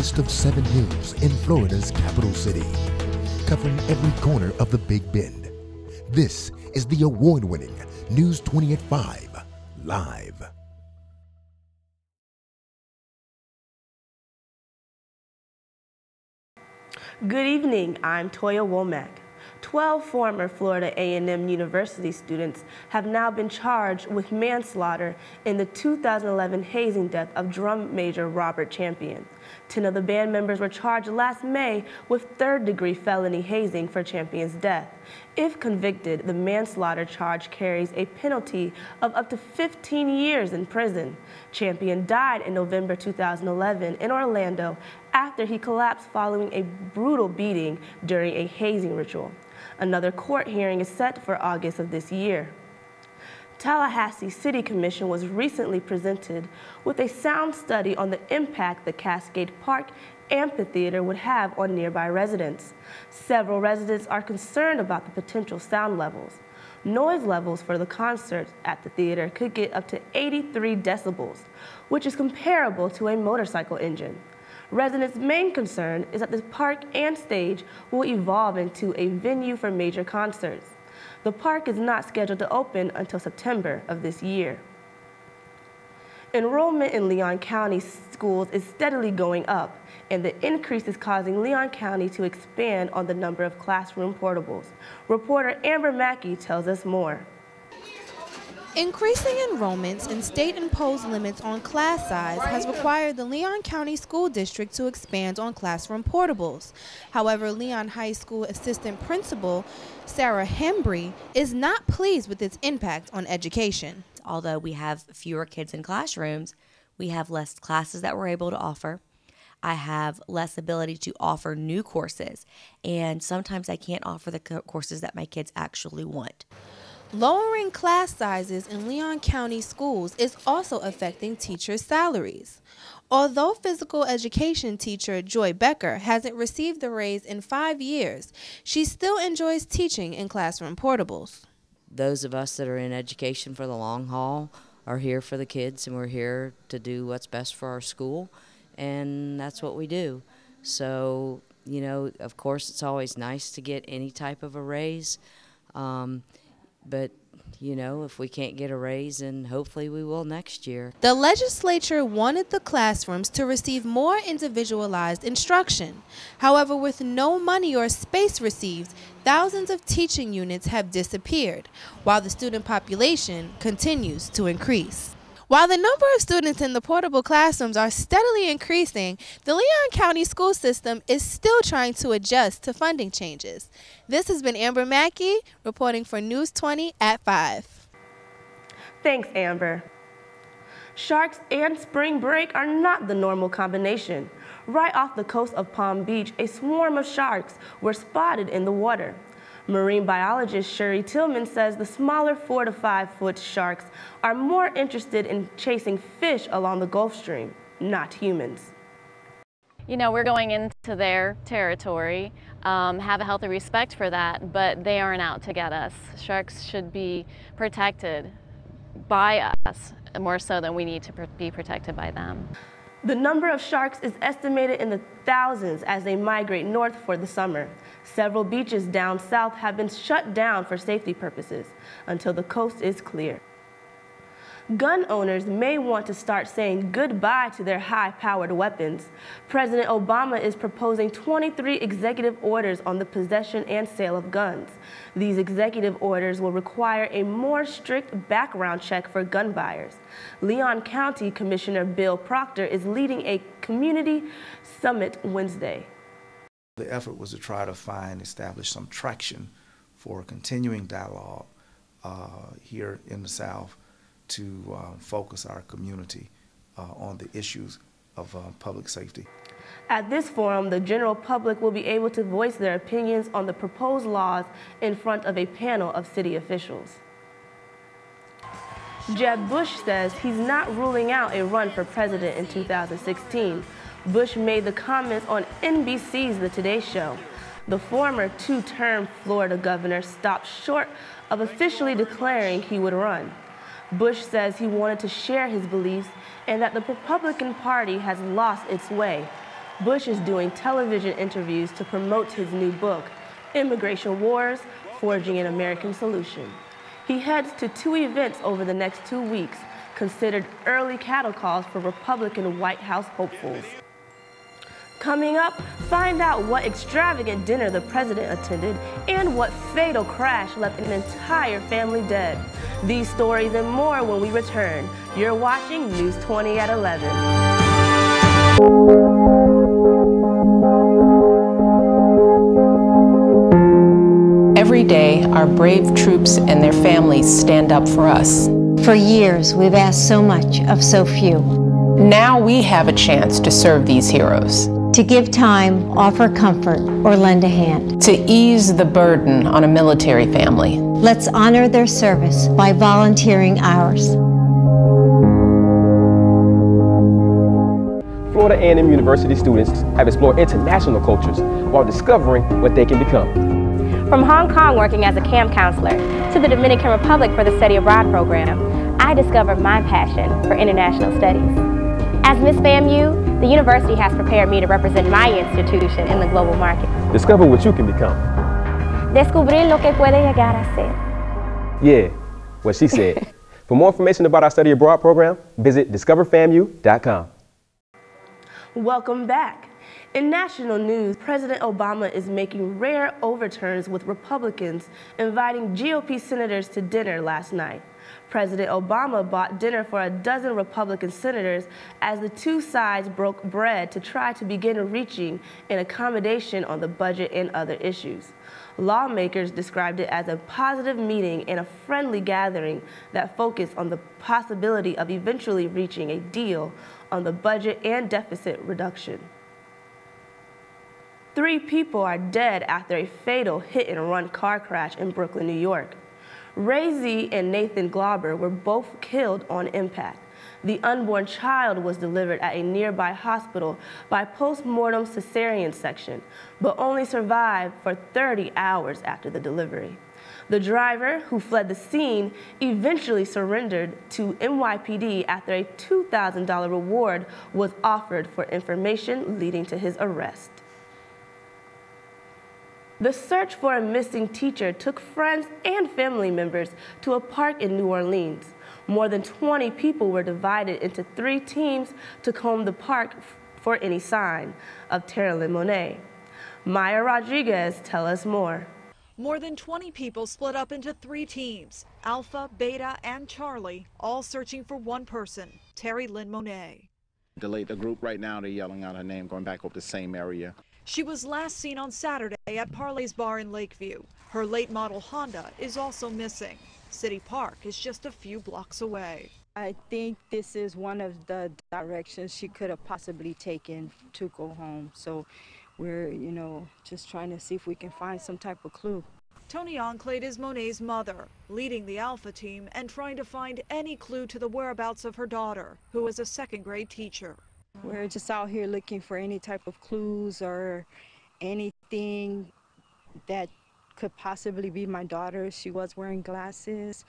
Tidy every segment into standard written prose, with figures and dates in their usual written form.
tallest of 7 hills in Florida's capital city, covering every corner of the Big Bend. This is the award-winning News 20 at 5 Live. Good evening, I'm Toya Womack. 12 former Florida A&M University students have now been charged with manslaughter in the 2011 hazing death of drum major Robert Champion. 10 of the band members were charged last May with third-degree felony hazing for Champion's death. If convicted, the manslaughter charge carries a penalty of up to 15 years in prison. Champion died in November 2011 in Orlando after he collapsed following a brutal beating during a hazing ritual. Another court hearing is set for August of this year. Tallahassee City Commission was recently presented with a sound study on the impact the Cascade Park amphitheater would have on nearby residents. Several residents are concerned about the potential sound levels. Noise levels for the concerts at the theater could get up to 83 decibels, which is comparable to a motorcycle engine. Residents' main concern is that the park and stage will evolve into a venue for major concerts. The park is not scheduled to open until September of this year. Enrollment in Leon County schools is steadily going up, and the increase is causing Leon County to expand on the number of classroom portables. Reporter Amber Mackey tells us more. Increasing enrollments and state-imposed limits on class size has required the Leon County School District to expand on classroom portables. However, Leon High School Assistant Principal Sarah Hembry is not pleased with its impact on education. Although we have fewer kids in classrooms, we have less classes that we're able to offer. I have less ability to offer new courses, and sometimes I can't offer the courses that my kids actually want. Lowering class sizes in Leon County schools is also affecting teachers' salaries. Although physical education teacher Joy Becker hasn't received a raise in 5 years, she still enjoys teaching in classroom portables. Those of us that are in education for the long haul are here for the kids, and we're here to do what's best for our school, and that's what we do. So, you know, of course, it's always nice to get any type of a raise. But, you know, if we can't get a raise, then hopefully we will next year. The legislature wanted the classrooms to receive more individualized instruction. However, with no money or space received, thousands of teaching units have disappeared, while the student population continues to increase. While the number of students in the portable classrooms are steadily increasing, the Leon County school system is still trying to adjust to funding changes. This has been Amber Mackey reporting for News 20 at 5. Thanks, Amber. Sharks and spring break are not the normal combination. Right off the coast of Palm Beach, a swarm of sharks were spotted in the water. Marine biologist Shuri Tillman says the smaller 4 to 5 foot sharks are more interested in chasing fish along the Gulf Stream, not humans. You know, we're going into their territory, have a healthy respect for that, but they aren't out to get us. Sharks should be protected by us more so than we need to be protected by them. The number of sharks is estimated in the thousands as they migrate north for the summer. Several beaches down south have been shut down for safety purposes until the coast is clear. Gun owners may want to start saying goodbye to their high-powered weapons. President Obama is proposing 23 executive orders on the possession and sale of guns. These executive orders will require a more strict background check for gun buyers. Leon County Commissioner Bill Proctor is leading a community summit Wednesday. The effort was to try to establish some traction for continuing dialogue here in the South to focus our community on the issues of public safety. At this forum, the general public will be able to voice their opinions on the proposed laws in front of a panel of city officials. Jeb Bush says he's not ruling out a run for president in 2016. Bush made the comments on NBC's The Today Show. The former two-term Florida governor stopped short of officially declaring he would run. Bush says he wanted to share his beliefs and that the Republican Party has lost its way. Bush is doing television interviews to promote his new book, Immigration Wars, Forging an American Solution. He heads to 2 events over the next 2 weeks, considered early cattle calls for Republican White House hopefuls. Coming up, find out what extravagant dinner the president attended and what fatal crash left an entire family dead. These stories and more when we return. You're watching News 20 at 11. Every day, our brave troops and their families stand up for us. For years, we've asked so much of so few. Now we have a chance to serve these heroes. To give time, offer comfort, or lend a hand. To ease the burden on a military family. Let's honor their service by volunteering ours. Florida A&M University students have explored international cultures while discovering what they can become. From Hong Kong working as a camp counselor to the Dominican Republic for the Study Abroad program, I discovered my passion for international studies. As Miss FAMU, the university has prepared me to represent my institution in the global market. Discover what you can become. Descubrir lo que puede llegar a ser. Yeah, what she said. For more information about our Study Abroad program, visit discoverfamu.com. Welcome back. In national news, President Obama is making rare overturns with Republicans inviting GOP senators to dinner last night. President Obama bought dinner for a dozen Republican senators as the two sides broke bread to try to begin reaching an accommodation on the budget and other issues. Lawmakers described it as a positive meeting and a friendly gathering that focused on the possibility of eventually reaching a deal on the budget and deficit reduction. 3 people are dead after a fatal hit-and-run car crash in Brooklyn, New York. Ray Z and Nathan Glauber were both killed on impact. The unborn child was delivered at a nearby hospital by post-mortem cesarean section, but only survived for 30 hours after the delivery. The driver, who fled the scene, eventually surrendered to NYPD after a $2,000 reward was offered for information leading to his arrest. The search for a missing teacher took friends and family members to a park in New Orleans. More than 20 people were divided into 3 teams to comb the park for any sign of Terilyn Monet. Maya Rodriguez tells us more. More than 20 people split up into 3 teams, Alpha, Beta, and Charlie, all searching for one person, Terilyn Monet. The group right now, they're yelling out her name, going back over the same area. She was last seen on Saturday at Parley's Bar in Lakeview. Her late model Honda is also missing. City Park is just a few blocks away. I think this is one of the directions she could have possibly taken to go home. So we're, just trying to see if we can find some type of clue. Tony Onclade is Monet's mother, leading the Alpha team and trying to find any clue to the whereabouts of her daughter, who is a 2nd-grade teacher. We're just out here looking for any type of clues or anything that could possibly be my daughter. She was wearing glasses,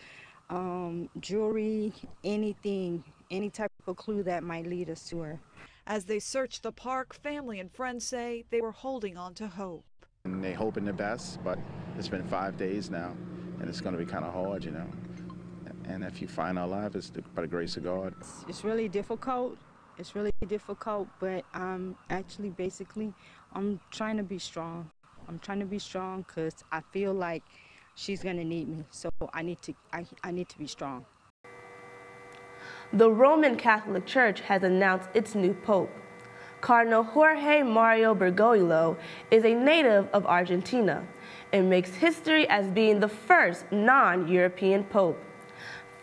jewelry, anything, any type of clue that might lead us to her. As they search the park, family and friends say they were holding on to hope. And they hoping the best, but it's been 5 days now, and it's going to be kind of hard, And if you find her alive, it's by the grace of God. It's really difficult. It's really difficult, but I'm trying to be strong. I'm trying to be strong because I feel like she's going to need me, so I need to be strong. The Roman Catholic Church has announced its new pope. Cardinal Jorge Mario Bergoglio is a native of Argentina and makes history as being the first non-European pope.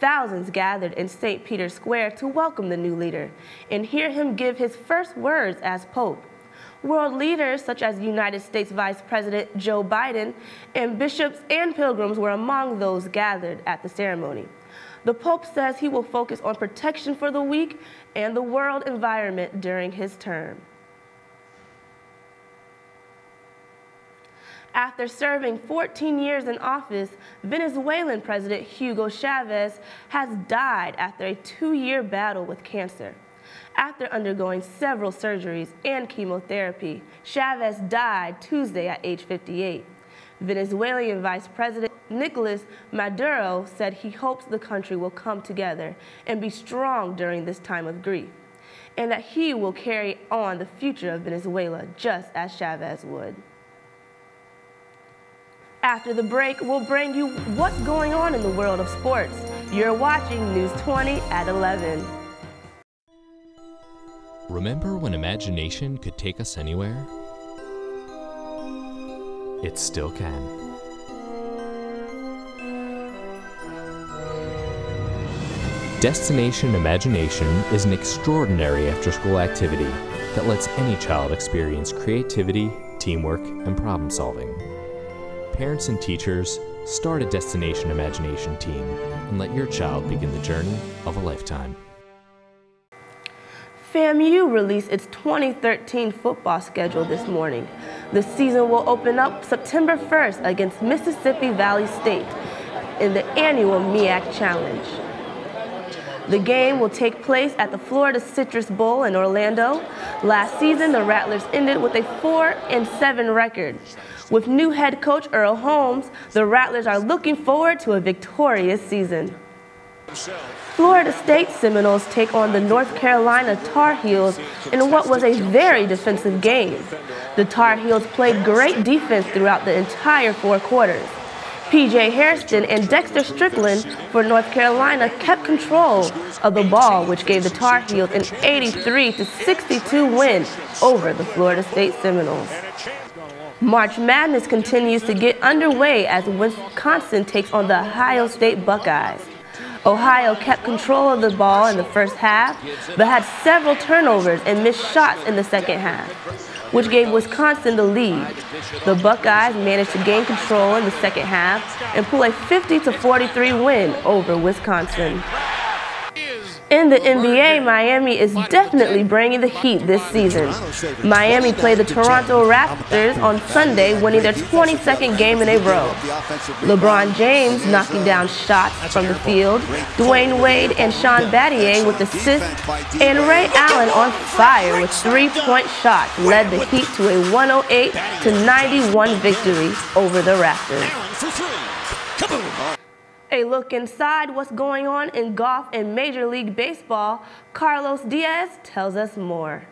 Thousands gathered in St. Peter's Square to welcome the new leader and hear him give his first words as Pope. World leaders such as United States Vice President Joe Biden and bishops and pilgrims were among those gathered at the ceremony. The Pope says he will focus on protection for the weak and the world environment during his term. After serving 14 years in office, Venezuelan President Hugo Chavez has died after a 2-year battle with cancer. After undergoing several surgeries and chemotherapy, Chavez died Tuesday at age 58. Venezuelan Vice President Nicolas Maduro said he hopes the country will come together and be strong during this time of grief, and that he will carry on the future of Venezuela just as Chavez would. After the break, we'll bring you what's going on in the world of sports. You're watching News 20 at 11. Remember when imagination could take us anywhere? It still can. Destination Imagination is an extraordinary after-school activity that lets any child experience creativity, teamwork, and problem-solving. Parents and teachers, start a Destination Imagination team and let your child begin the journey of a lifetime. FAMU released its 2013 football schedule this morning. The season will open up September 1st against Mississippi Valley State in the annual MEAC Challenge. The game will take place at the Florida Citrus Bowl in Orlando. Last season, the Rattlers ended with a 4-7 record. With new head coach Earl Holmes, the Rattlers are looking forward to a victorious season. Florida State Seminoles take on the North Carolina Tar Heels in what was a very defensive game. The Tar Heels played great defense throughout the entire 4 quarters. P.J. Hairston and Dexter Strickland for North Carolina kept control of the ball, which gave the Tar Heels an 83-62 win over the Florida State Seminoles. March Madness continues to get underway as Wisconsin takes on the Ohio State Buckeyes. Ohio kept control of the ball in the first half, but had several turnovers and missed shots in the second half, which gave Wisconsin the lead. The Buckeyes managed to gain control in the second half and pull a 50-43 win over Wisconsin. In the NBA, Miami is definitely bringing the heat this season. Miami played the Toronto Raptors on Sunday, winning their 22nd game in a row. LeBron James knocking down shots from the field, Dwayne Wade and Sean Battier with assists, and Ray Allen on fire with 3-point shots led the Heat to a 108-91 victory over the Raptors. A look inside what's going on in golf and Major League Baseball, Carlos Diaz tells us more.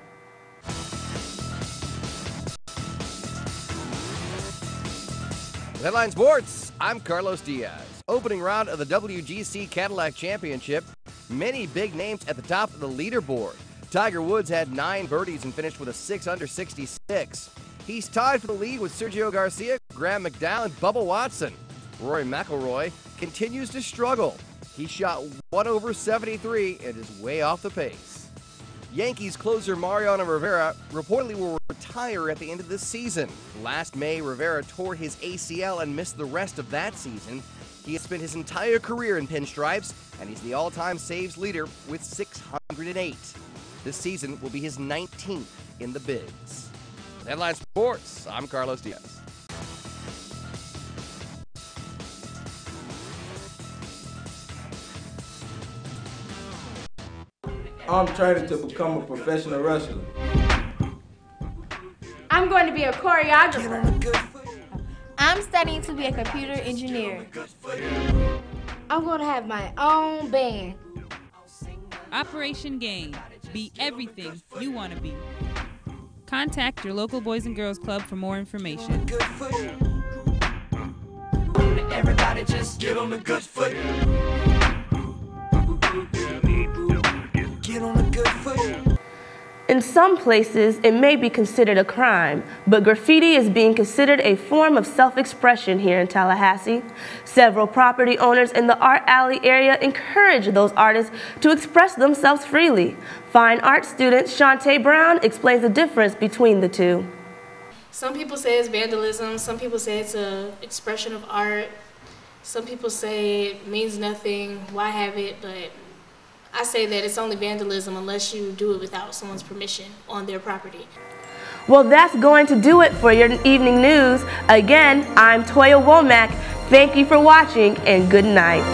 Headline Sports, I'm Carlos Diaz. Opening round of the WGC Cadillac Championship, many big names at the top of the leaderboard. Tiger Woods had 9 birdies and finished with a 6-under 66. He's tied for the lead with Sergio Garcia, Graham McDowell, and Bubba Watson. Rory McIlroy continues to struggle. He shot 1 over 73 and is way off the pace. Yankees closer Mariano Rivera reportedly will retire at the end of this season. Last May, Rivera tore his ACL and missed the rest of that season. He has spent his entire career in pinstripes, and he's the all-time saves leader with 608. This season will be his 19th in the bigs. Headline Sports, I'm Carlos Diaz. I'm training to become a professional wrestler. I'm going to be a choreographer. I'm studying to be a computer engineer. I'm going to have my own band. Operation Game. Be everything you want to be. Contact your local Boys and Girls Club for more information. Everybody just get on the good foot. Get on a good foot. In some places, it may be considered a crime, but graffiti is being considered a form of self-expression here in Tallahassee. Several property owners in the Art Alley area encourage those artists to express themselves freely. Fine art student Shantae Brown explains the difference between the two. Some people say it's vandalism, some people say it's an expression of art, some people say it means nothing, why have it, but I say that it's only vandalism unless you do it without someone's permission on their property. Well, that's going to do it for your evening news. Again, I'm Toya Womack. Thank you for watching and good night.